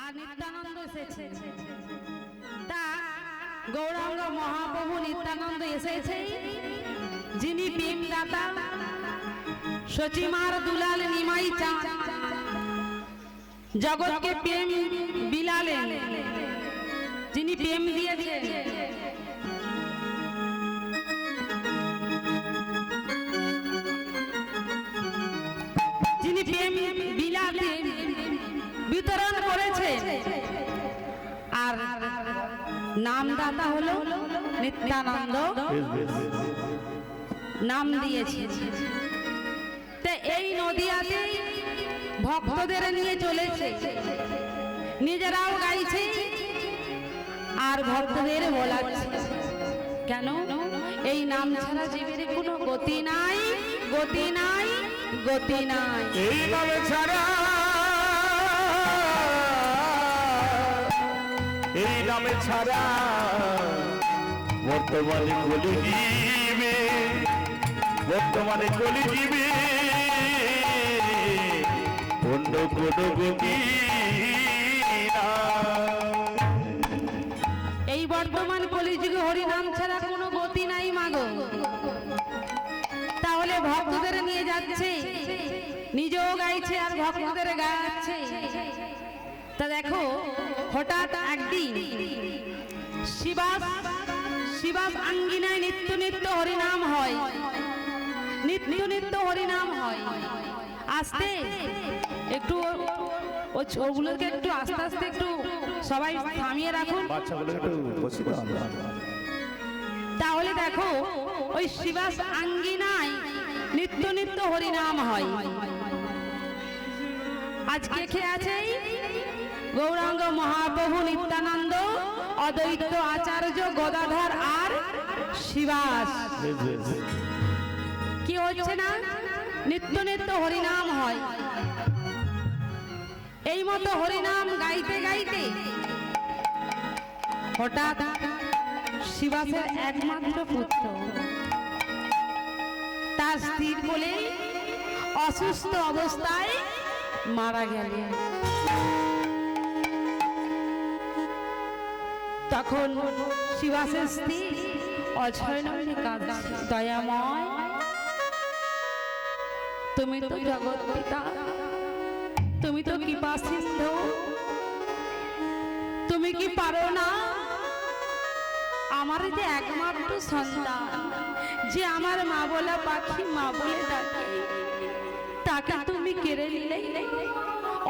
আর নিত্যানন্দ এসেছে। তা গৌরাঙ্গ মহাপ্রভু নিত্যানন্দ এসেছে, যিনি প্রেমদাতা, সচিমার দুলাল নিমাই চাঁদ, জগৎকে প্রেম বিলালেন, যিনি প্রেম দিয়েছেন। যিনি প্রেম বিলাতে বিতরণ করেছেন, আর নামদাতা হলো নিত্যানন্দ নাম দিয়েছে। তা এই নদিয়াতে ভক্তদের নিয়ে চলেছে, নিজেরাও গাইছে আর ভক্তদের বলাচ্ছে। কেন? এই নাম ছাড়া জীবের কোনো গতি নাই, গতি নাই, গতি নাই। এই নাম ছাড়া, এই নামে ছাড়া বর্তমানে কলি জীবে, বর্তমানে কলি জীবে অন্য কোনো গতি না। এই বর্তমান কলিযুগে হরিনাম ছাড়া কোনো গতি নাই মাগো। তাহলে ভক্তদের নিয়ে যাচ্ছে, নিজেও গাইছে আর ভক্তদের গাচ্ছে। তা দেখো, হঠাৎ একদিন শিবাস আঙ্গিনায় নিত্য নিত্য হরিনাম হয়, নিত্য নিত্য হরিনাম হয়। আস্তে একটু ওগুলোকে একটু আস্তে আস্তে একটু সবাই থামিয়ে রাখুন। তাহলে দেখো, ওই শিবাস আঙ্গিনায় নিত্য নিত্য হরিনাম হয়। আজকে কে আছে? গৌরাঙ্গ মহাপ্রভু নিত্যানন্দ, অদ্বৈত আচার্য গদাধর আর শিবাস। কি হচ্ছে না? নিত্য নিত্য হরিনাম হয়। এই মতো হরিনাম গাইতে গাইতে হঠাৎ শিবাসের একমাত্র পুত্র, তার স্ত্রীর বলে অসুস্থ অবস্থায় মারা গেলেন। তখন শিবাসের স্ত্রী অজয় নয়নে কাঁদছে, দয়াময়, তুমি তো জগৎ পিতা, তুমি তো কৃপা সিন্ধু, তুমি কি পারো না আমার যে একমাত্র সন্তান, যে আমার মা বলা পাখি মা বলে ডাকে, তাকে তুমি কেড়ে নিলে?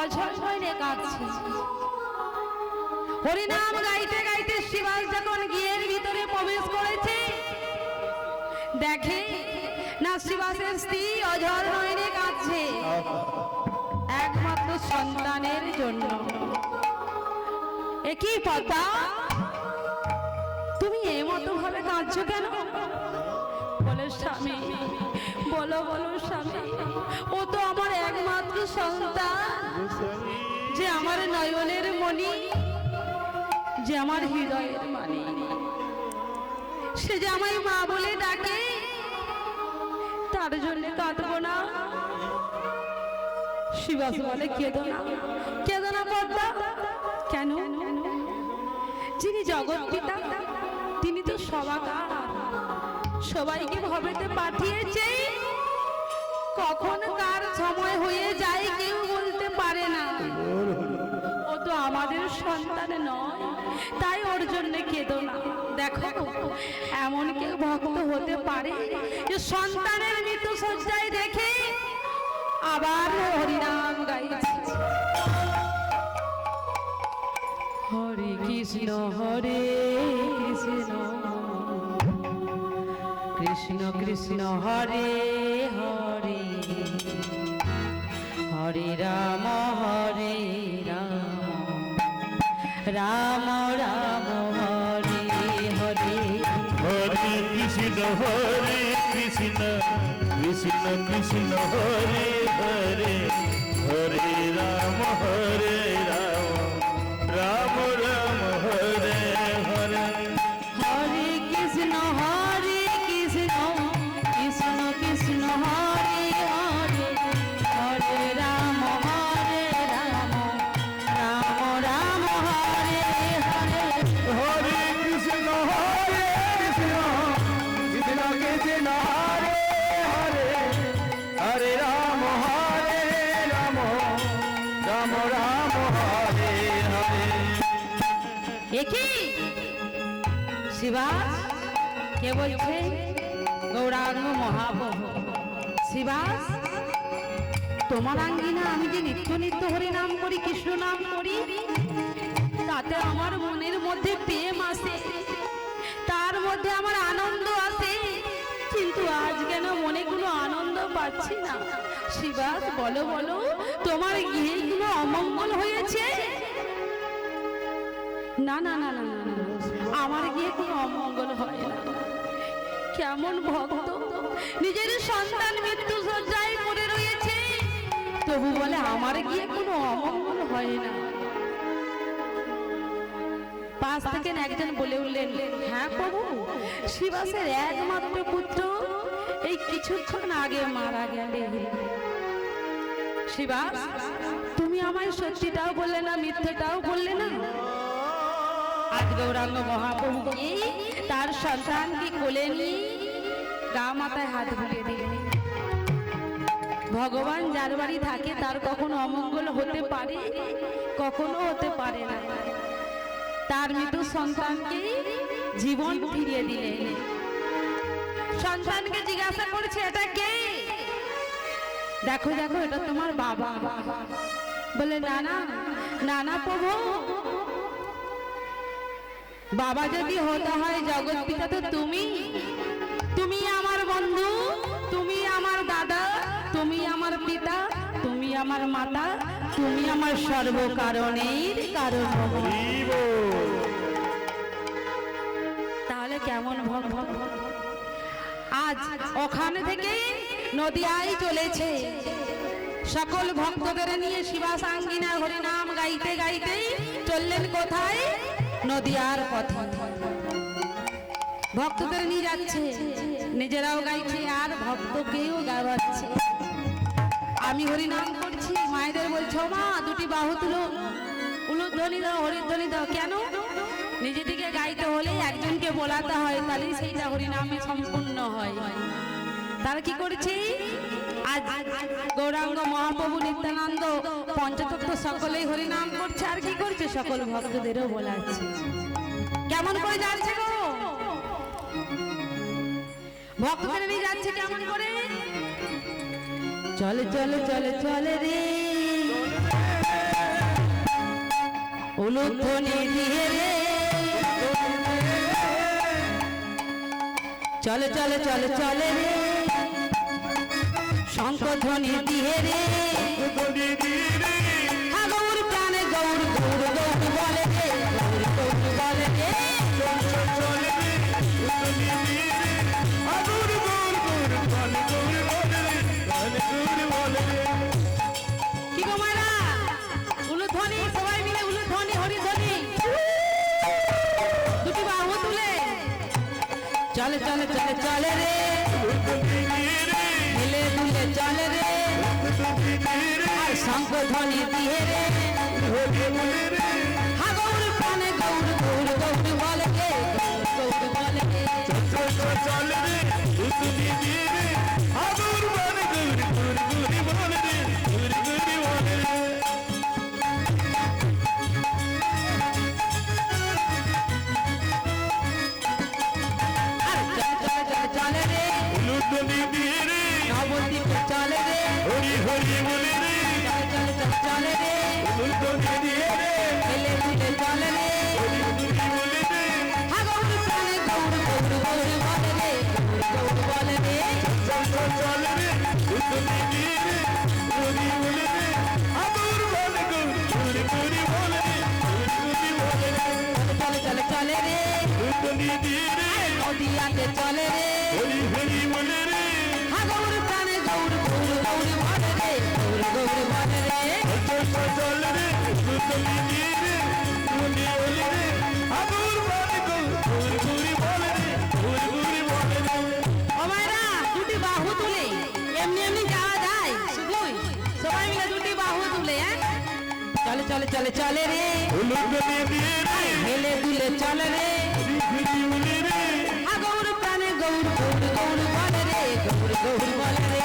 অঝর হয়ে কাঁদছে। হরিনাম গাইতে গাইতে শিবাস যখন গিয়ের ভিতরে প্রবেশ করেছে, দেখে না শিবাসের স্ত্রী অঝর নয়নে কাঁদছে একমাত্র সন্তানের জন্য। একই কথা, তুমি এমতো ভাবে কাঁদছো কেন? বলে, স্বামী, বলো বলো স্বামী, ও তো আমার একমাত্র সন্তান, যে আমার নয়নের মণি, যে আমার হৃদয়ের মানি, সে যে আমায় মা বলে ডাকে, তার জন্য কাঁদবো না? শিবাস বলে, কেঁদো না, কেঁদো না পদ্মা। কেন? যিনি জগৎ পিতা, তিনি তো সবাকার, সবাইকে ভবেতে পাঠিয়েছে। কখন কার সময় হয়ে যায় কেউ বলতে পারে না। ও তো আমাদের সন্তান নয়, তাই ওর জন্য কেঁদো না। দেখো, এমন কেউ ভক্ত হতে পারে যে সন্তানের মৃত্যু শয্যায় দেখে আবার হরিনাম গাইছে। হরে কৃষ্ণ হরে কৃষ্ণ, কৃষ্ণ কৃষ্ণ হরে হরে, হরে রাম হরে রাম, রাম রাম হরে হরে। হরে কৃষ্ণ হরে কৃষ্ণ, কৃষ্ণ কৃষ্ণ হরে হরে, হরে রাম হরে রাম, রাম রাম হরে হরে। হরে কৃষ্ণ হরে কৃষ্ণ, কৃষ্ণ কৃষ্ণ হরে হরে, হরে রাম হরে রাম, কি শিবাস, কে বলছে? গৌরাঙ্গ মহাপ্রভু। শিবাস, তোমার আঙ্গিনা আমি যে নিত্য নিত্য হরি নাম করি, কৃষ্ণ নাম করি, তাতে আমার মনের মধ্যে প্রেম আসে, তার মধ্যে আমার আনন্দ আসে, কিন্তু আজ কেন মনে কোনো আনন্দ পাচ্ছি না? শিবাস, বলো বলো, তোমার গৃহে কোনো অমঙ্গল হয়েছে? না না না না না না, আমার গিয়ে কোনো অমঙ্গল হয় না। কেমন ভক্ত, নিজের সন্তান মৃত্যু শয্যায় পড়ে রয়েছে, তবু বলে আমার গিয়ে কোনো অমঙ্গল হয় না। পাশ থেকে একজন বলে উঠলেন, হ্যাঁ প্রভু, শিবাসের একমাত্র পুত্র এই কিছুক্ষণ আগে মারা গেলে। শিবাস, তুমি আমায় সত্যিটাও বললে না, মিথ্যেটাও বললে না। আজ গৌরাঙ্গ মহাপ্রভু কি তার সন্তানকে কোলে নিয়ে গা মাথায় হাত বুলিয়ে দিলেন। ভগবান যার বাড়ি থাকে তার কখনো অমঙ্গল হতে পারে, কখনো হতে পারে না। তার মৃত সন্তানকে জীবন ফিরিয়ে দিলেন। সন্তানকে জিজ্ঞাসা করছে, এটা কে? দেখো দেখো, এটা তোমার বাবা। বলে না না না না প্রভু, বাবা যদি হতে হয় জগৎ পিতা তো তুমি, তুমি আমার বন্ধু, তুমি আমার দাদা, তুমি আমার পিতা, তুমি আমার মাতা, তুমি আমার সর্বকারণের কারণ। তাহলে কেমন ভক্ত? আজ ওখানে থেকে নদিয়ায় চলেছে, সকল ভক্তদের নিয়ে শিবাস আঙ্গিনা হরিনাম গাইতে গাইতে চললেন কোথায়? নদিয়ার পথে। ভক্তদের নিয়ে যাচ্ছে, নিজেরাও গাইছে আর ভক্তকেও গাওয়াচ্ছে। আমি হরিনাম করছি, মায়েদের বলছো মা দুটি বাহু তুলো, উলুধ্বনি দাও, হরিধ্বনি দাও। কেন? নিজে থেকে গাইতে হলে একজনকে বলাতে হয়, তাহলে সেইটা হরিনামে সম্পূর্ণ হয়। তারা কি করেছে? আজ গৌরাঙ্গ মহাপ্রভু নিত্যানন্দ পঞ্চতত্ত্ব সকলেই হরিনাম করছে, আর কি করছে? সকল ভক্তদেরও বলাচ্ছে। কেমন করে যাচ্ছে গো? ভক্তদের নিয়ে যাচ্ছে কেমন করে? চলে চলে চলে চলে রে, উলুধ্বনি দিয়ে রে, চলে চলে চলে চলে রে, শঙ্খধ্বনি দিয়ে রে, গৌর প্রাণে গৌর গৌর গৌর বলে রে, গৌর গৌর বলে রে, কি গো মায়েরা, উলুধ্বনি, সবাই মিলে উলুধ্বনি হরিধ্বনি, দুটি বাহু তুলে চলে চলে চলে চলে রে, মিলে দুলে চলে রে, আর শঙ্খধ্বনি দিয়ে রে, গৌর প্রাণে গৌর গৌর গৌর বলে রে, গৌর বলে রে, চলে রে, নবদ্বীপে চলে রে, হরি হরি বলে রে, চলে চলে চলে রে, মিলে মিলে চলে রে, গৌর প্রাণে গৌর গৌর গৌর বলে রে, গৌর বলে রে, চলে রে, চলে চলে চলে রে, নদিয়াতে চলে রে, গৌর প্রাণে গৌর গৌর গৌর বলে রে, গৌর গৌর বলে রে, ও মায়েরা, দুটি বাহু তুলে এমনি এমনি যাওয়া যায়? শুধুই সবাই মিলে দুটি বাহু তুলে, চলে চলে চলে চলে রে, হেলে দুলে চলে রে, গৌর প্রাণে গৌর গৌর গৌর বলে রে, গৌর গৌর বলে রে,